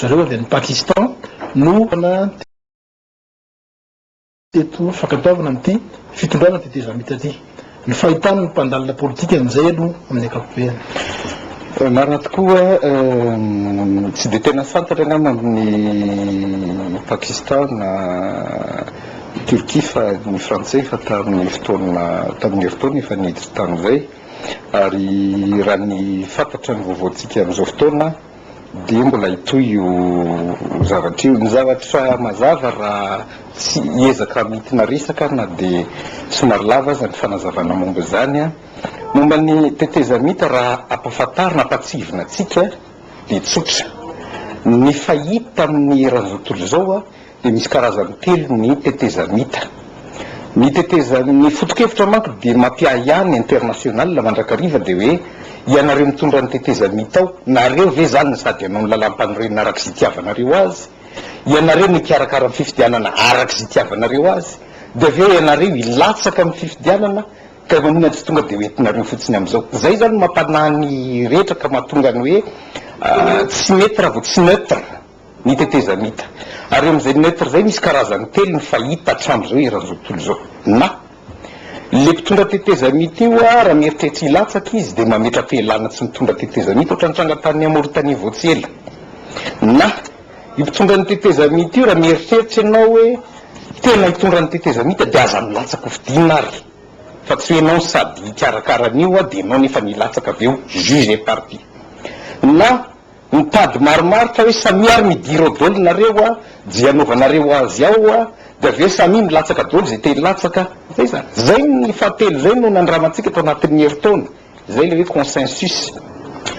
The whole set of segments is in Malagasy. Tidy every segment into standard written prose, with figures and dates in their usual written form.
zareo avy any Pakistan no teto fankatoavana amin'ity fitondrana tetezamita ty ny fahitana ny mpandalina politika amin'izay aloha amin'ny ankapobeny. Marina tokoa tsy dia tena fantatra angamba amin'ny Pakistan na Turquie fa ny Frantsay fa tamin'ny fotoana efa niditra tamin'izay, ary raha ny fantatra ny vaovaontsika amin'izao fotoana dia mbola hitoy io zavatra io. Ny zavatra mazava raha tsy hiezaka mitina resaka na dia somary lava aza ny fanazavana momba izany a. Momba ny tetezamita raha ampahafantarina ampatsivina antsika dia tsotra. Ny fahita amin'ny eran'izao tontolo izao a dia misy karazany telo ny tetezamita. Ny foto-kevitra manko dia mampiahany international mandrakariva dia hoe ianareo mitondra ny tetezamita ao, nareo ve zany sady ianao ny lalam-panorenana araka izay itiavanareo azy, ianareo nikarakara amin'ny fifidianana araka izay itiavanareo azy, dia aveo ianareo ilatsaka amin'ny fifidianana ka manina tsy tonga dia hoentinareo fotsiny amin'izao. Zay zany mampanany rehetra ka mahatonga ny hoe tsy mety raha vao tsy neutre ny tetezamita. Ary amin'izay neutre zay misy karazany telo ny fahita hatramin'izao eran'izao tontolo izao. Na le mpitondra tetezamita io a raha mieritreritra hilatsaka izy dia mametra-pialana tsy mitondra tetezamita ohatra ny trangatany Mauritanie voatsy ela. Na io mpitondra ny tetezamita io raha mieritreritra ianao hoe tena hitondra ny tetezamita dia aza milatsaka ho fidina ary, fa tsy hoe ianao sady hikarakarany a dia ianao nefa nilatsaka avy eo juge et parti. Na mitady maromaritra hoe samiary midira ao daholo nareo a dia anaovanareo azy ao a dia avy eo samy milatsaka daholo zay te hilatsaka. Zay zany, zay ny fahatelo zay no nandramantsika tao anatin'ny herintaona, zay le hoe consensus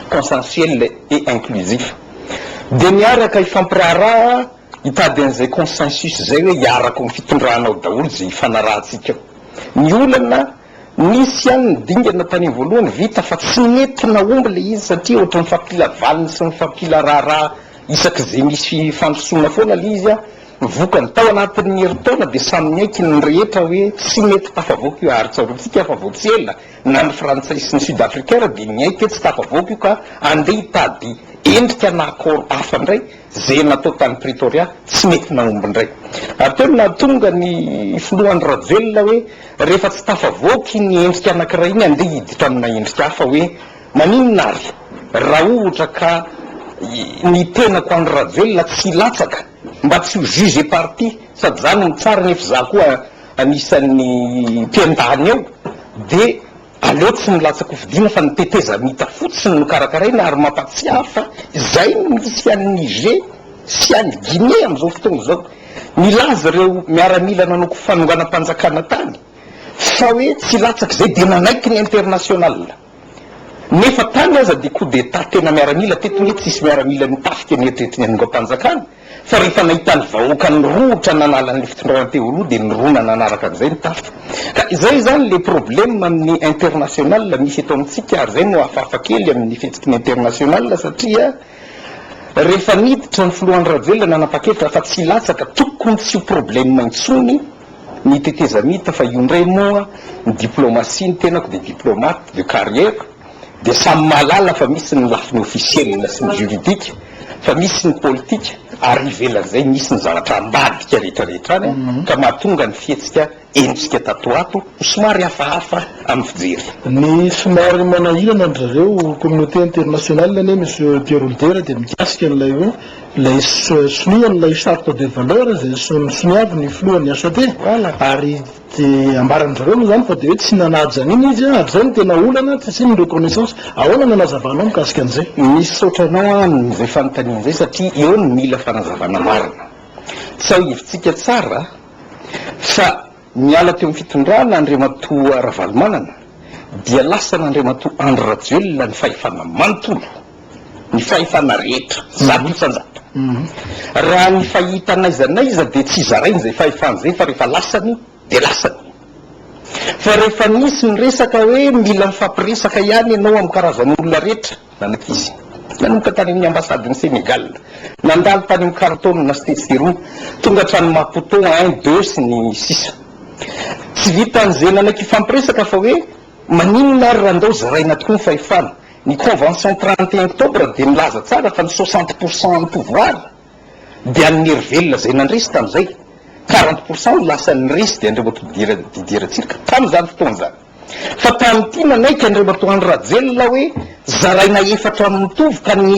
consensuel et inclusif. Dia miaraka hifampiraharaha hitady an'izay consensus zay hoe hiaraka ny fitondranao daholo zay hifanarahantsika. Ny olana nisy ihany ny dingana tany voalohany vita fa tsy mety naomby le izy satria ohatra ny fampila valiny sy ny fampila raharaha isak'izay misy fandrosoana foana le izy a vokany tao anatin'ny herintaona dia samy miaiky ny rehetra hoe tsy mety tafavoaka io aritsaroantsika fa voatsy ela na ny frantsay sy ny sud-africain dia miaiky tsy tafavoaka io ka andeha hitady endrika na accord hafa indray zay natao tany Pretoria tsy mety naomby indray. Ary teo nahatonga ny filohan'ny Rajoelina hoe rehefa tsy tafavoaky ny endrika anankiray iny andeha hiditra amina endrika hafa hoe maninona ary raha ohatra ka ny tenako an'ny Rajoelina tsy hilatsaka mba tsy ho juge et parti sady zany ny tsara nefa za koa anisan'ny mpiandany ao dia aleo tsy milatsaka ho fidina fa ny tetezamita fotsiny no karakaraina ary mampatsiahy fa zay misy an'ny Niger sy an'ny Guinée amin'izao fotoana izao. Nilaza ireo miaramila nanoko fanonganam-panjakana tany fa hoe tsy latsaka zay dia nanaiky ny international. Nefa tany aza dia coup d'état tena miaramila teto hoe tsisy miaramila nitafika ny eritreritry ny hanongampanjakana fa rehefa nahita ny vahoaka ny rotra nanala ny fitondrana teo aloha dia ny rona nanaraka an'izay ny tafika. Ka izay zany le problème amin'ny international misy eto amintsika ary zay no hafahafa kely amin'ny fihetsiky ny international satria rehefa niditra ny filohan'ny Rajoelina nanapa-kevitra fa tsy latsaka tokony tsy ho problème intsony ny tetezamita fa io ndray moa ny diplomatie ny tenako dia diplomate de carrière dia samy mahalala fa misy ny lafiny officiel sy ny juridique fa misy ny politika ary ivelan'izay misy ny zavatra ambadika rehetrarehetra any ka mahatonga ny fihetsika endrika tatoato somary hafahafa amin'ny fijery. Ny somary manahirana ny zareo communauté internationale ne monsieur Pierre Older dia mikasika n'ilay hoe lay sonoan'ilay charte de valeur zay soniavy ny filohan'ny ACT ary dia ambaran'ny zareo moa zany fa dia hoe tsy nanaja iny izy ary zay no tena olana tsy sy ny reconnaissance ahoana nanazavanao mikasika an'izay. Misy saotranao an'izay fanontanian'izay satria eo ny mila fanazavana marina tsy ao hevitsika tsara fa miala teo amin'ny fitondrana Andriamatoa Ravalomanana dia lasa n'Andriamatoa Andry Rajoelina ny fahefana manontolo ny fahefana rehetra zato isan-jato. Raha ny fahita n'aiza dia tsy zarainy izay fahefana izay fa rehefa lasany dia lasany. Fa rehefa nisy ny resaka hoe mila mifampiresaka ihany ianao amin'ny karazan'olona rehetra nanankizy nanomboka tany amin'ny ambasadiny Sénégal nandalo tany amin'ny Khartoum na Stetshiro tonga hatrany Maputo 1, 2 sy ny sisa. Tsy vitan'izay nanaiky ifampiresaka fa hoe maninona ary raha andao zaraina tokoa ny fahefana ny convention 31 octobre dia nilaza tsara fa ny 60% ny pouvoir dia ny velona zay nandresy tamin'izay 40% ny lasa nyresy dia andriamatoadidirantsirika tamin'izany fotoana zany fa tamin'ity nanaiky andriamatoany Rajoelina hoe zaraina efatra mitovy ka ny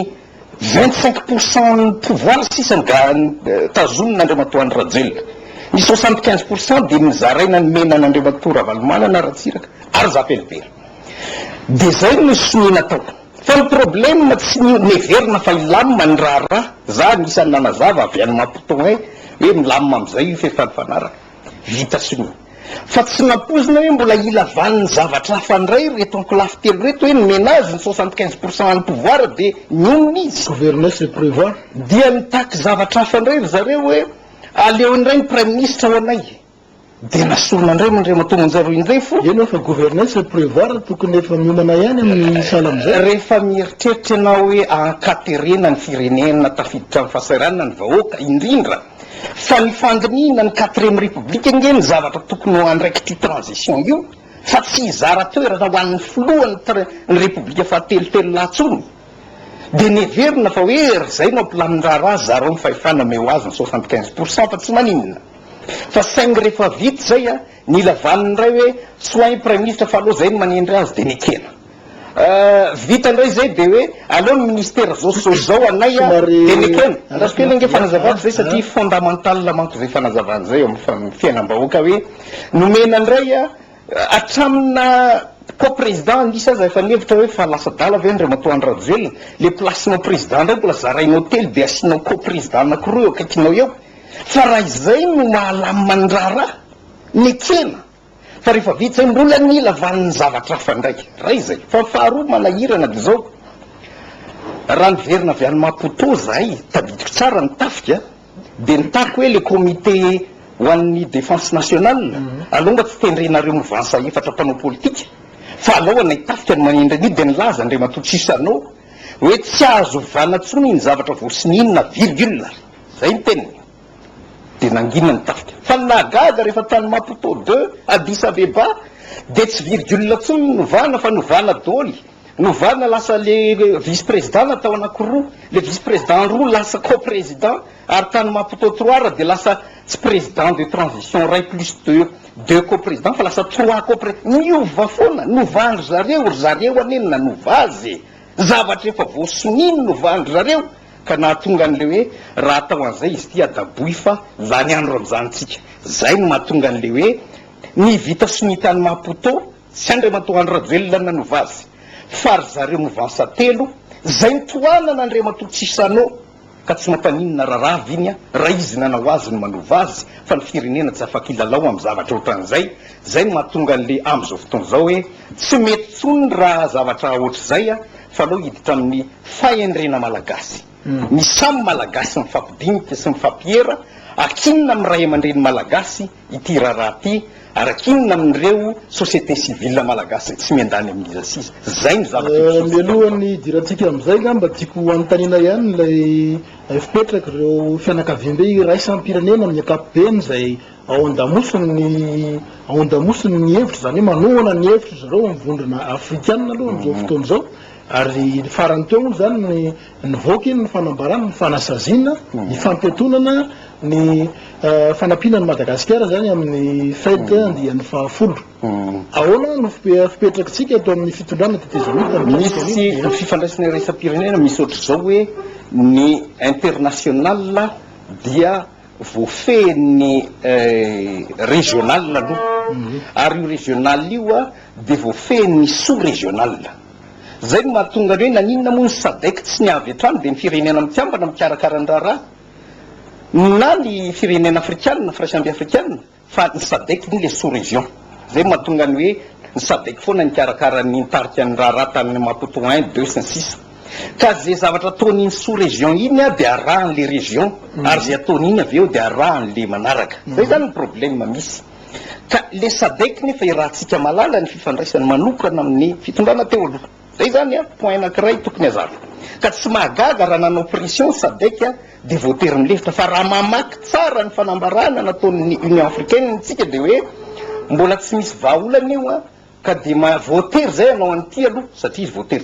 25% ny pouvoir sisa tazonina andriamatoany Rajoelina ny 75% dia nizaraina ny menan'andriamatoa Ravalomanana Ratsiraka ary Zapelibera dia zay no sonina tao fa ny problème tsy neverina fa ilamina ny raharaha za nisany nanazava avy any Maputo hoe milamina amin'izay io fefanifanaraka vita sonina fa tsy nampozina hoe mbola ilavan'ny zavatra hafandray reto ankolafy telo reto hoe ny menazy ny 75% ny pouvoir dia nyonona izy gouverner c'est prévoir dia nitaky zavatra hafandray ry zareo hoe aleo indray ny prime ministre ho anay dia nasorona indray mandriamatoa manjaro indray fo eno fa gouverner c'est prévoir tokony efa miomana ihany amin'ny sala am'izay rehefa mieritreritra ianao hoe ankaterena ny firenena tafiditra amin'ny fahasahiranana ny vahoaka indrindra fa ny fandinina ny 4e république nge ny zavatra tokony ho andraikitry transition io fa tsy hizara toerana ho an'ny filohany ny république fahatelotelo latsony dia neverina fa hoe zay no ampilamin-draharaha zareo ny fahefana meo azy ny 75% fa tsy maninona fa saingy rehefa vita zay a nilavaniny ray hoe soin prime ministre fa aloha zay ny manendry azy dia nikena vita indray zay dia hoe aleo ny ministère zao anay a dia nikena andrasokely nge fanazavana zay satria fondamental manko zay fanazavana zay eo amin'ny fiainam-bahoaka hoe nomena indray a atramina co-président nisy aza efa nihevitra hoe fa lasa dala avy andriamatoany Rajoelina le placenao président ndray mbola zarainao telo dia asianao co-président anankiroa eo akaikinao eo fa raha izay no mahalamina ny raharaha nikena fa rehefa vita zay mbola nilavan'ny zavatra hafandray raha izay fa faharoa manahirana dia zao raha niverina avy any Maputo zahay tadidiko tsara ny tafika dia nitako hoe le comité ho an'ny défense nationale aloha mba tsy tendrenareo movansa efatra mpanao politika fa aloha nahitafika ny manindra ny dia nilaza andriamatoa Tsisano hoe tsy azo vanatsony ny zavatra voasinina virgule zay ny teniny dia nangina ny tafika fa nagaga rehefa tany Maputo 2 Addis Abeba dia tsy virgule tsony novana fa novana dôly novana lasa le vice-président natao anankiroa le vice-président roa lasa co-président ary tany Maputo 3 ra dia lasa tsy président de transition ray plus 2 co-président fa lasa 3 co-président niova foana novandry zareo anenina novazy zavatra efa voasoniny novandry zareo ka nahatonga an'le hoe raha atao an'izay izy ty adaboy fa zany andro amin'izanytsika zay no mahatonga an'le hoe ny vita sonitany Maputo sy andriamatoany Rajoelina nanovazy fa ry zareo movansa telo zay nitoanana andriamatoa Tsisano ka tsy mampaninona raharaha viny a raha izy nanao azy no manova azy fa ny firenena tsy afakilalao amin'ny zavatra ohatran'izay zay no mahatonga an'le amin'izao fotoana zao hoe tsy mety tsony raha zavatra ohatr'izay a fa aloha hiditra amin'ny fahendrena malagasy ny samy malagasy mifampidinika sy mifampiera akinona amin'ny ray aman-dreny malagasy ity raharaha ty ary akinona amin'ireo société civile malagasy tsy miandany amin'izy asisa zay ny zavatra mialohan'ny dirantsika amin'izay nga mba tiako anontaniana ihany lay fipetraka ireo fianakaviam-be raisampirenena amin'ny ankapobeny zay ao an-damosiny ny hevitra zany hoe manohana ny hevitra zareo mivondrona afrikanina aloha am'izao fotoana zao ary farany teo moa zany nivoaka iny ny fanambarana ny fanasazina ny fampiatonana ny fanampianany Madagasikara zany amin'ny fête andian'ny fahafolo ahoana no fipetrakantsika atao amin'ny fitondrana tetezamita misy fifandraisana raisam-pirenena misy ohatr'izao hoe ny international dia voafehny régional aloha ary io régional io a dia voafehny sous régional zay no mahatonga hoe naninona moa ny SADC tsy niavy hatrany dia ny firenena mitiambana mikarakara ny raharaha na ny firenena afrikanina fraisamby afrikanina fa ny SADC ny le sous région zay mahatonga ny hoe ny SADC foana nikarakara ny nitarika ny raharaha tany Maputo 1 2 sy 6 ka zay zavatra ataon'iny sous région iny a dia arahan'le région ary zay ataon'iny avy eo dia arahan'le manaraka zay zany ny problème misy ka le SADC nefa irahantsika malala ny fifandraisany manokana amin'ny fitondrana teo aloha zay zany a point anankiray tokony azava ka tsy mahagaga raha nanao pression SADC a dia voatery milefitra fa raha mamaky tsara ny fanambarana nataon'ny Union africaine tsika dia hoe mbola tsy misy vahaolana io a ka dia voatery zay anao an'ity aloha satria izy voatery